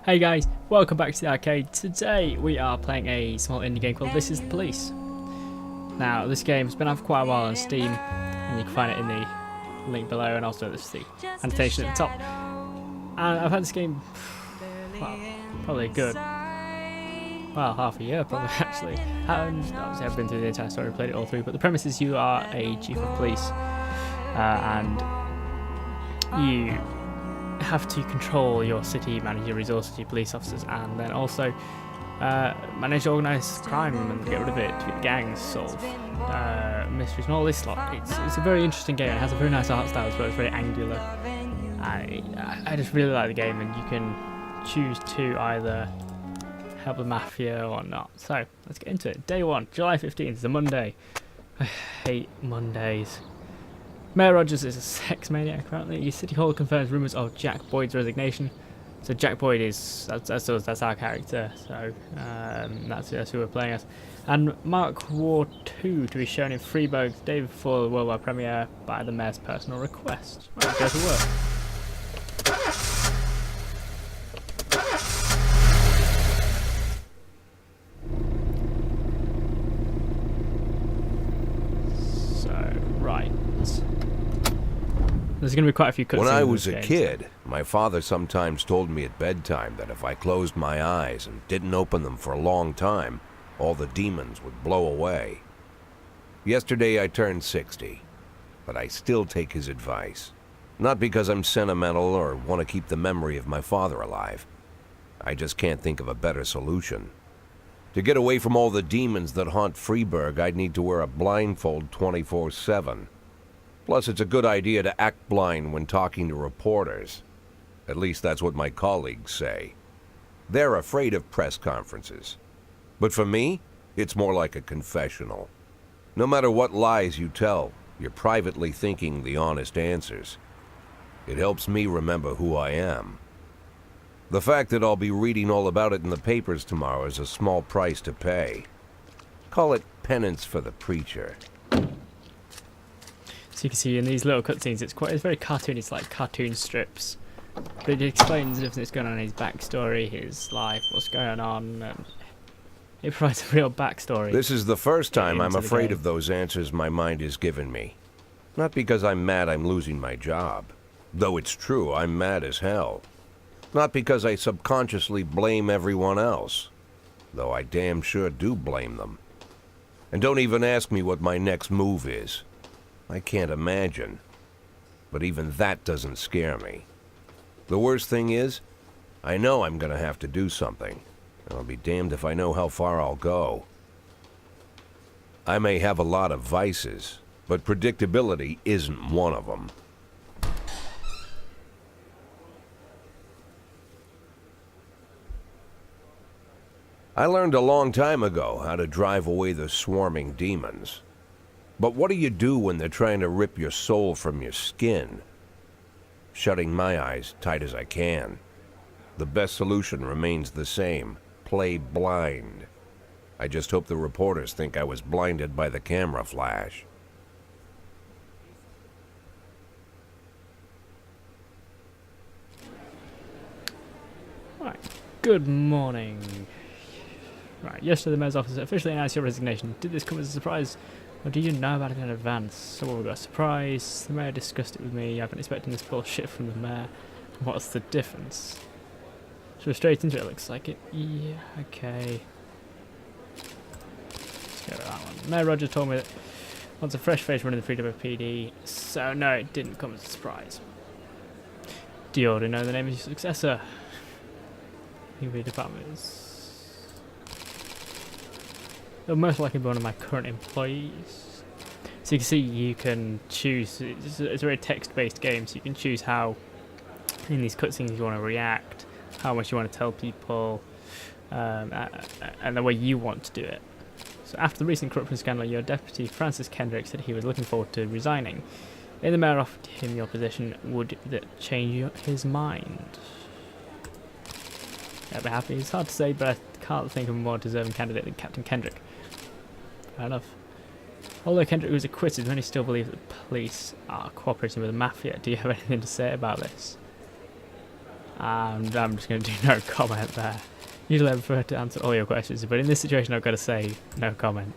Hey guys, welcome back to the arcade. Today we are playing a small indie game called This Is the Police. Now this game has been out for quite a while on Steam, and you can find it in the link below, and also there's the annotation at the top. And I've had this game, well, probably a good, well, half a year probably actually. And obviously I've been through the entire story, played it all through, but the premise is you are a chief of police, and you have to control your city, manage your resources, your police officers, and then also manage organised crime and get rid of it, to get gangs, solve mysteries and all this lot. It's a very interesting game. It has a very nice art style as well. It's very angular. I just really like the game, and you can choose to either help the mafia or not. So let's get into it. Day 1, July 15th is a Monday. I hate Mondays. Mayor Rogers is a sex maniac apparently. Your City Hall confirms rumours of Jack Boyd's resignation. So Jack Boyd is that's our character. So that's who we're playing as. And Mark War 2 to be shown in Freeburg the day before the worldwide premiere by the mayor's personal request. Right, go to work. There's going to be quite a few cutscenes. When I was a kid, my father sometimes told me at bedtime that if I closed my eyes and didn't open them for a long time, all the demons would blow away. Yesterday I turned 60, but I still take his advice. Not because I'm sentimental or want to keep the memory of my father alive. I just can't think of a better solution. To get away from all the demons that haunt Freeburg, I'd need to wear a blindfold 24/7. Plus, it's a good idea to act blind when talking to reporters. At least that's what my colleagues say. They're afraid of press conferences. But for me, it's more like a confessional. No matter what lies you tell, you're privately thinking the honest answers. It helps me remember who I am. The fact that I'll be reading all about it in the papers tomorrow is a small price to pay. Call it penance for the preacher. So you can see in these little cutscenes, it's very cartoony. It's like cartoon strips, but it explains everything that's going on in his backstory, his life, what's going on, and it provides a real backstory. This is the first time I'm afraid of those answers my mind has given me. Not because I'm mad I'm losing my job, though it's true I'm mad as hell. Not because I subconsciously blame everyone else, though I damn sure do blame them. And don't even ask me what my next move is. I can't imagine. But even that doesn't scare me. The worst thing is, I know I'm gonna have to do something. And I'll be damned if I know how far I'll go. I may have a lot of vices, but predictability isn't one of them. I learned a long time ago how to drive away the swarming demons. But what do you do when they're trying to rip your soul from your skin? Shutting my eyes tight as I can. The best solution remains the same. Play blind. I just hope the reporters think I was blinded by the camera flash. Right, good morning. Right, yesterday the mayor's office officially announced your resignation. Did this come as a surprise? Or did you know about it in advance? So we got a surprise. The mayor discussed it with me. I've been expecting this bullshit from the mayor. What's the difference? So we're straight into it, looks like it. Yeah, okay. Let's go with that one. Mayor Roger told me that wants a fresh face running the Freedom of PD. So no, it didn't come as a surprise. Do you already know the name of your successor? UV departments. It'll most likely be one of my current employees. So you can see you can choose, it's a very text-based game, so you can choose how in these cutscenes you want to react, how much you want to tell people, and the way you want to do it. So after the recent corruption scandal, your deputy Francis Kendrick said he was looking forward to resigning. If the mayor offered him your position, would that change his mind? I'd be happy. It's hard to say, but I can't think of a more deserving candidate than Captain Kendrick. Fair enough. Although Kendrick was acquitted, many still believe that the police are cooperating with the mafia. Do you have anything to say about this? And I'm just going to do no comment there. Usually I prefer to answer all your questions, but in this situation I've got to say no comment.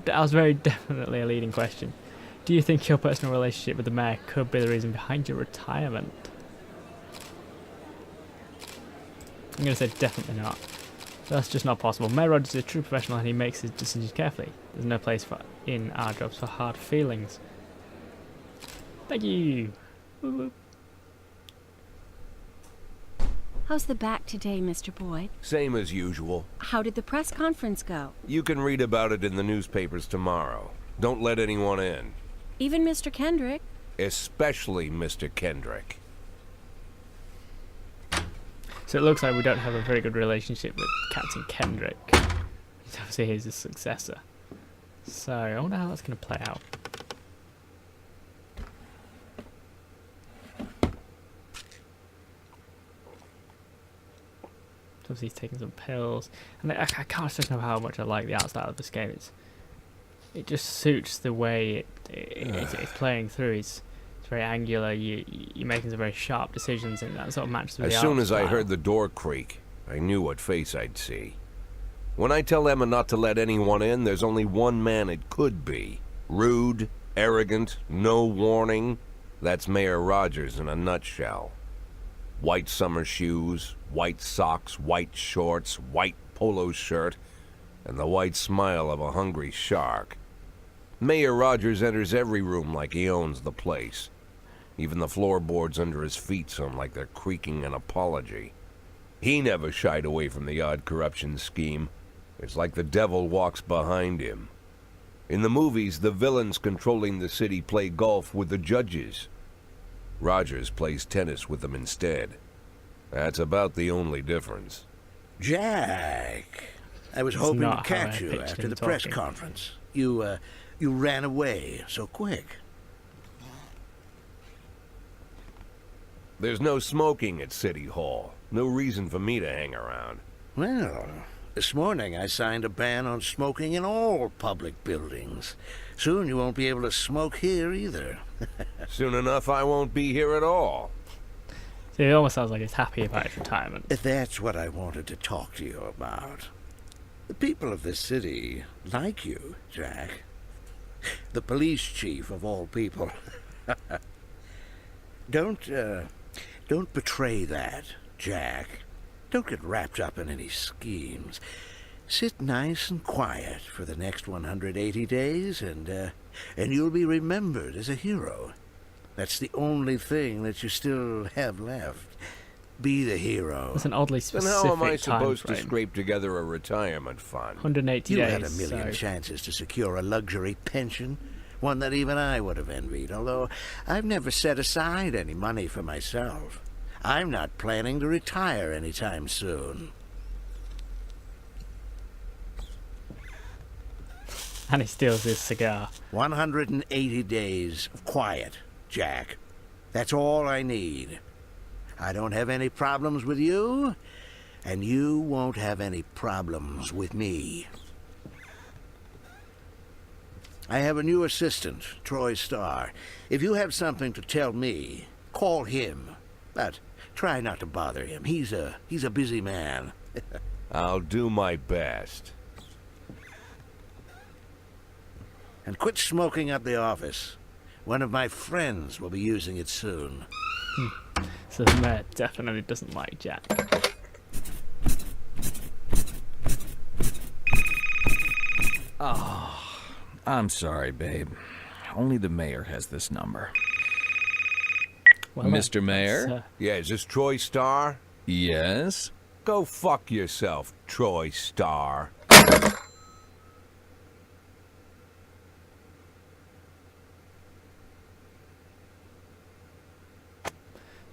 That was very definitely a leading question. Do you think your personal relationship with the mayor could be the reason behind your retirement? I'm going to say definitely not. That's just not possible. Mayor Rogers is a true professional and he makes his decisions carefully. There's no place in our jobs for hard feelings. Thank you. Woo woo. How's the back today, Mr. Boyd? Same as usual. How did the press conference go? You can read about it in the newspapers tomorrow. Don't let anyone in. Even Mr. Kendrick? Especially Mr. Kendrick. So it looks like we don't have a very good relationship with Captain Kendrick. Obviously he's his successor. So I wonder how that's going to play out. Obviously he's taking some pills. And I can't stress enough how much I like the art style of this game. It just suits the way it's playing through. It's very angular. You're making some very sharp decisions, and that sort of matches with the art As soon as I style. heard the door creak, I knew what face I'd see. When I tell Emma not to let anyone in, there's only one man it could be. Rude, arrogant, no warning. That's Mayor Rogers in a nutshell. White summer shoes, white socks, white shorts, white polo shirt, and the white smile of a hungry shark. Mayor Rogers enters every room like he owns the place. Even the floorboards under his feet sound like they're creaking an apology. He never shied away from the odd corruption scheme. It's like the devil walks behind him. In the movies, the villains controlling the city play golf with the judges. Rogers plays tennis with them instead. That's about the only difference. Jack, I was hoping to catch you after the press conference. You ran away so quick. There's no smoking at City Hall. No reason for me to hang around. Well, this morning I signed a ban on smoking in all public buildings. Soon you won't be able to smoke here either. Soon enough, I won't be here at all. So it almost sounds like he's happy about his retirement. That's what I wanted to talk to you about. The people of this city like you, Jack. The police chief of all people. Don't betray that, Jack. Don't get wrapped up in any schemes. Sit nice and quiet for the next 180 days, and you'll be remembered as a hero. That's the only thing that you still have left. Be the hero. It's an oddly Then specific how am I supposed to timeframe. scrape together a retirement fund? 180 You days. had a million so chances to secure a luxury pension, one that even I would have envied, although I've never set aside any money for myself. I'm not planning to retire anytime soon. And he steals his cigar. 180 days of quiet, Jack. That's all I need. I don't have any problems with you, and you won't have any problems with me. I have a new assistant, Troy Starr. If you have something to tell me, call him. But try not to bother him. He's a busy man. I'll do my best. And quit smoking up the office. One of my friends will be using it soon. So the mayor definitely doesn't like Jack. I'm sorry, babe. Only the mayor has this number. Well, Mr. Mayor? that's, Yeah, is this Troy Starr? Yes? Go fuck yourself, Troy Starr.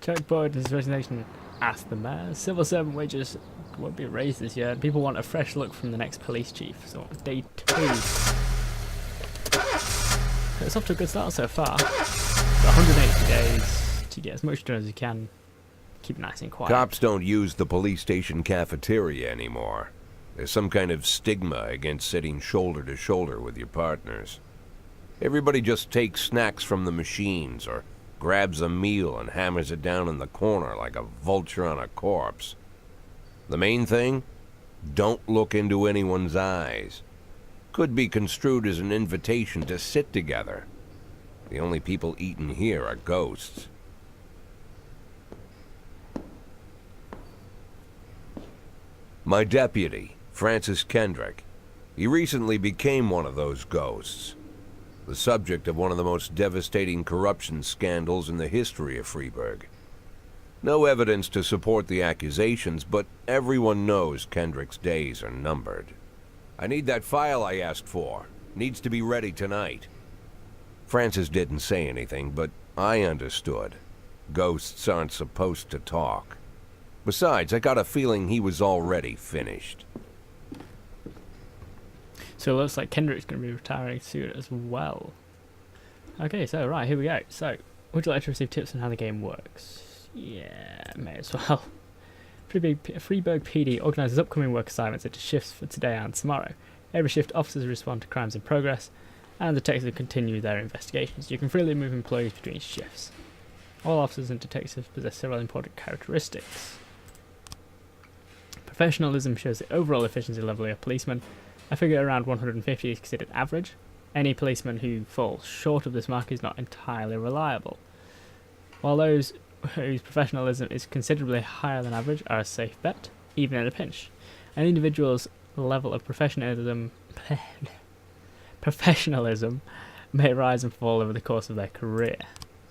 Jack Boyd, his resignation, asked the mayor. Civil servant wages won't be raised this year. People want a fresh look from the next police chief. So day 2. It's off to a good start so far. Got 180 days to get as much done as you can. Keep it nice and quiet. Cops don't use the police station cafeteria anymore. There's some kind of stigma against sitting shoulder to shoulder with your partners. Everybody just takes snacks from the machines or grabs a meal and hammers it down in the corner like a vulture on a corpse. The main thing? Don't look into anyone's eyes. Could be construed as an invitation to sit together. The only people eating here are ghosts. My deputy, Francis Kendrick. He recently became one of those ghosts. The subject of one of the most devastating corruption scandals in the history of Freeburg. No evidence to support the accusations, but everyone knows Kendrick's days are numbered. I need that file I asked for. Needs to be ready tonight. Francis didn't say anything, but I understood. Ghosts aren't supposed to talk. Besides, I got a feeling he was already finished. So it looks like Kendrick's going to be retiring soon as well. Okay, so right, here we go. So, would you like to receive tips on how the game works? Yeah, may as well. Freeburg PD organises upcoming work assignments into shifts for today and tomorrow. Every shift, officers respond to crimes in progress, and detectives continue their investigations. You can freely move employees between shifts. All officers and detectives possess several important characteristics. Professionalism shows the overall efficiency level of a policeman. A figure around 150 is considered average. Any policeman who falls short of this mark is not entirely reliable, while those whose professionalism is considerably higher than average are a safe bet, even in a pinch. An individual's level of professionalism may rise and fall over the course of their career.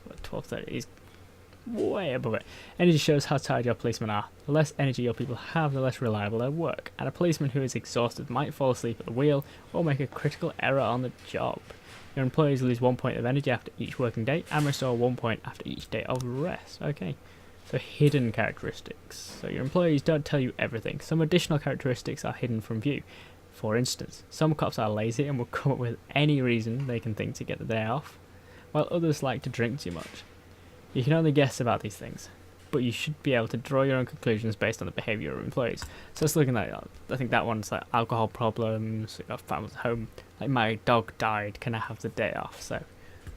So 1230 is way above it. Energy shows how tired your policemen are. The less energy your people have, the less reliable their work, and a policeman who is exhausted might fall asleep at the wheel or make a critical error on the job. Your employees lose 1 point of energy after each working day and restore 1 point after each day of rest. Okay, so hidden characteristics. So your employees don't tell you everything. Some additional characteristics are hidden from view. For instance, some cops are lazy and will come up with any reason they can think to get the day off, while others like to drink too much. You can only guess about these things, but you should be able to draw your own conclusions based on the behaviour of employees. So let's look at that. I think that one's like alcohol problems, we got families at home, like my dog died, can I have the day off? So,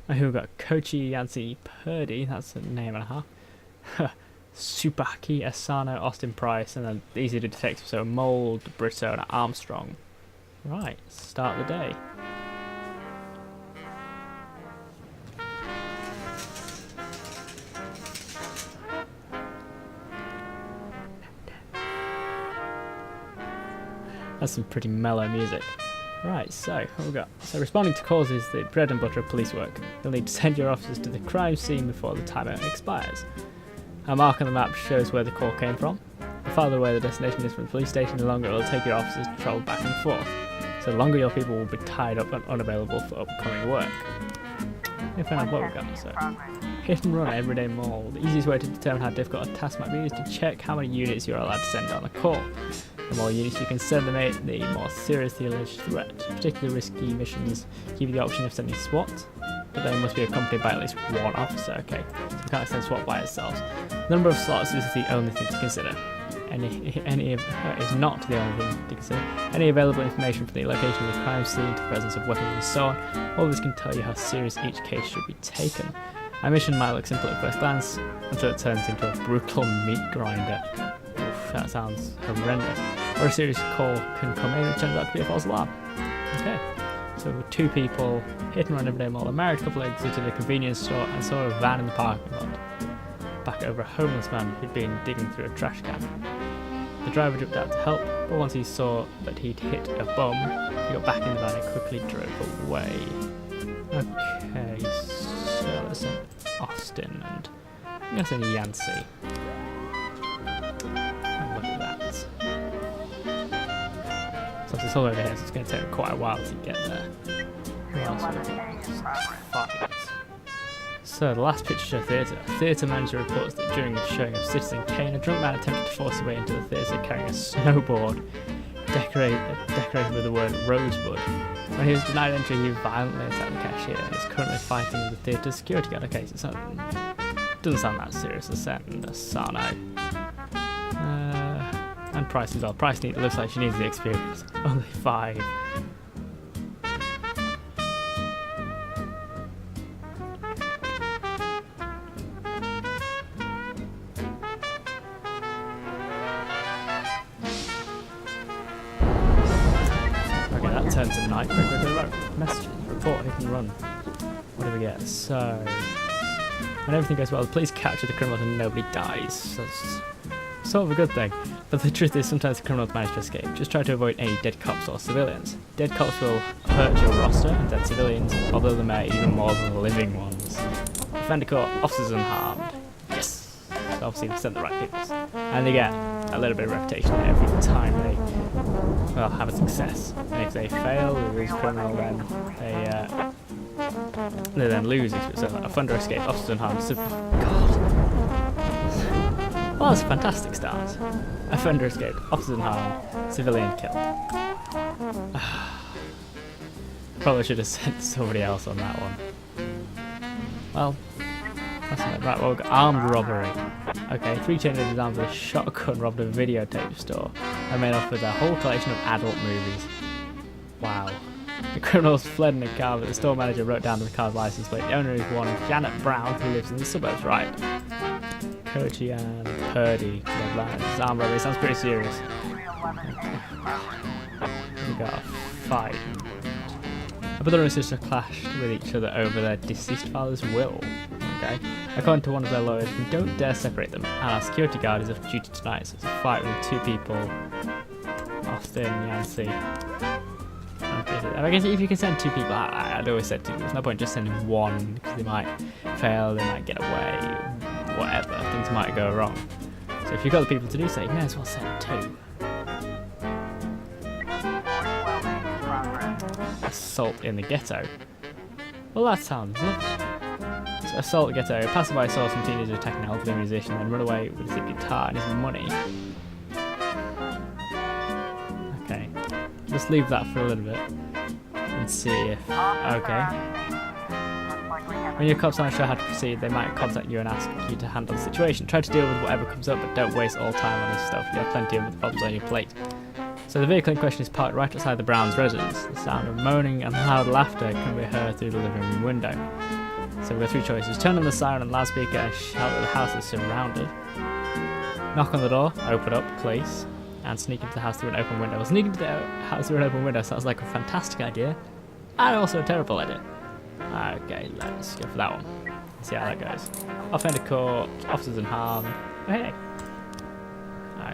and who we got? Kochi Yancy Purdy, that's a name and a half. Supaki Asano, Austin Price, and then these are the detectives, so Mould, Brito, and Armstrong. Right, start the day. That's some pretty mellow music. Right, so what we got? So responding to calls is the bread and butter of police work. You'll need to send your officers to the crime scene before the timer expires. A mark on the map shows where the call came from. The farther away the destination is from the police station, the longer it will take your officers to travel back and forth. So the longer your people will be tied up and unavailable for upcoming work. If I know what we've got, so hit and run everyday mall. The easiest way to determine how difficult a task might be is to check how many units you're allowed to send on a call. The more units you can send the more serious the alleged threat. Particularly risky missions give you the option of sending SWAT, but they must be accompanied by at least one officer. Okay, so we can't send SWAT by itself. The number of slots is the only thing to consider. Any is not the only thing to consider. Any available information from the location of the crime scene to the presence of weapons and so on, all this can tell you how serious each case should be taken. A mission might look simple at first glance, until it turns into a brutal meat grinder. Oof, that sounds horrendous. Or a serious call can come in and it turns out to be a false alarm. Okay, so two people hit and run every day mall. A married couple exited a convenience store and saw a van in the parking lot. Back over a homeless man who'd been digging through a trash can. The driver jumped out to help, but once he saw that he'd hit a bum, he got back in the van and quickly drove away. Okay, so let's send Austin and I'm gonna send Yancey. And look at that. So it's all over here, so it's gonna take me quite a while to get there. Who else have we got? Fight. So the last picture shows theatre. A theatre manager reports that during the showing of Citizen Kane, a drunk man attempted to force his way into the theatre carrying a snowboard decorated with the word Rosebud. When he was denied entry, he violently attacked the cashier and is currently fighting with the theatre security guard. Okay, so it doesn't sound that serious. Let's send Asano. And Price as well. Price looks like she needs the experience. Only 5. it turns to night. Right. Messages, report, hit and run. What do we get? So, when everything goes well, the police capture the criminals and nobody dies. That's sort of a good thing. But the truth is, sometimes the criminals manage to escape. Just try to avoid any dead cops or civilians. Dead cops will hurt your roster, and dead civilians, although they may even more than the living ones. Offender caught, officers unharmed. Yes! So obviously we sent the right people. And they get a little bit of reputation every time they have a success. And if they fail, they lose criminal, then they then lose. So offender escape, officers unharmed. God. Well, that's a fantastic start. Offender escaped, officers unharmed, civilian killed. Probably should have sent somebody else on that one. Well, that's not right. Well, we've got armed robbery. Okay, 3 teenagers armed with a shotgun robbed a videotape store and made off with a whole collection of adult movies. Wow. The criminals fled in a car, but the store manager wrote down the car's license plate. The owner is one Janet Brown, who lives in the suburbs, right? Kochi and Purdy. This armed robbery sounds pretty serious. We got a fight. A brother and sister clashed with each other over their deceased father's will. Okay. According to one of their lawyers, we don't dare separate them, and our security guard is off duty tonight, so it's a fight with 2 people. Austin, Yancey. I guess if you can send 2 people, I'd always say 2 people. There's no point just sending 1, because they might fail, they might get away, whatever. Things might go wrong. So if you've got the people to do so, you may as well send 2. Assault in the ghetto. Well, that sounds lovely. So assault ghetto. A passerby saw some teenagers attacking an elderly musician, then run away with his guitar and his money. Okay. Just leave that for a little bit and see if... Okay. When your cops aren't sure how to proceed, they might contact you and ask you to handle the situation. Try to deal with whatever comes up, but don't waste all time on this stuff. You have plenty of other problems on your plate. So the vehicle in question is parked right outside the Browns' residence. The sound of moaning and loud laughter can be heard through the living room window. So we've got 3 choices. Turn on the siren and loudspeaker and shout that the house is surrounded. Knock on the door, open up, please, and sneak into the house through an open window. Well, sneaking into the house through an open window sounds like a fantastic idea, and also a terrible idea. Okay, let's go for that one. See how that goes. Offender caught, officers unharmed. Oh, hey.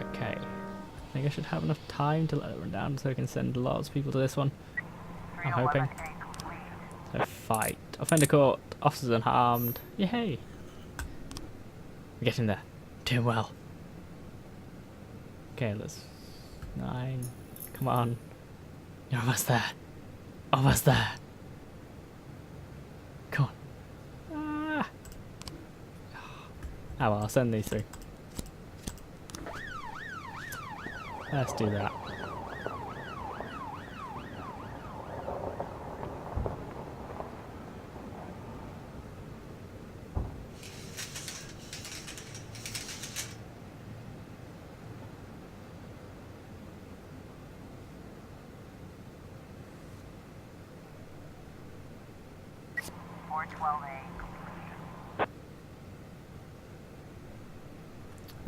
Okay. I think I should have enough time to let it run down so I can send lots of people to this one. I'm hoping. So fight. Offender caught, officers unharmed. Yay! We're getting there. Doing well. Okay, let's... 9. Come on. You're almost there. Almost there. Come on. Ah! Oh well, I'll send these through. Let's do that.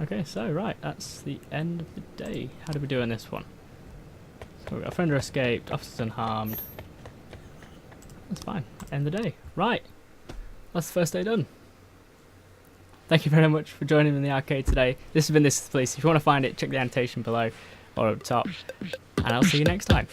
Okay, so right, that's the end of the day. How did we do in this one? So we got offender escaped, officers unharmed. That's fine. End the day. Right, that's the first day done. Thank you very much for joining me in the arcade today. This has been This is the Police. If you want to find it, check the annotation below or up top. And I'll see you next time.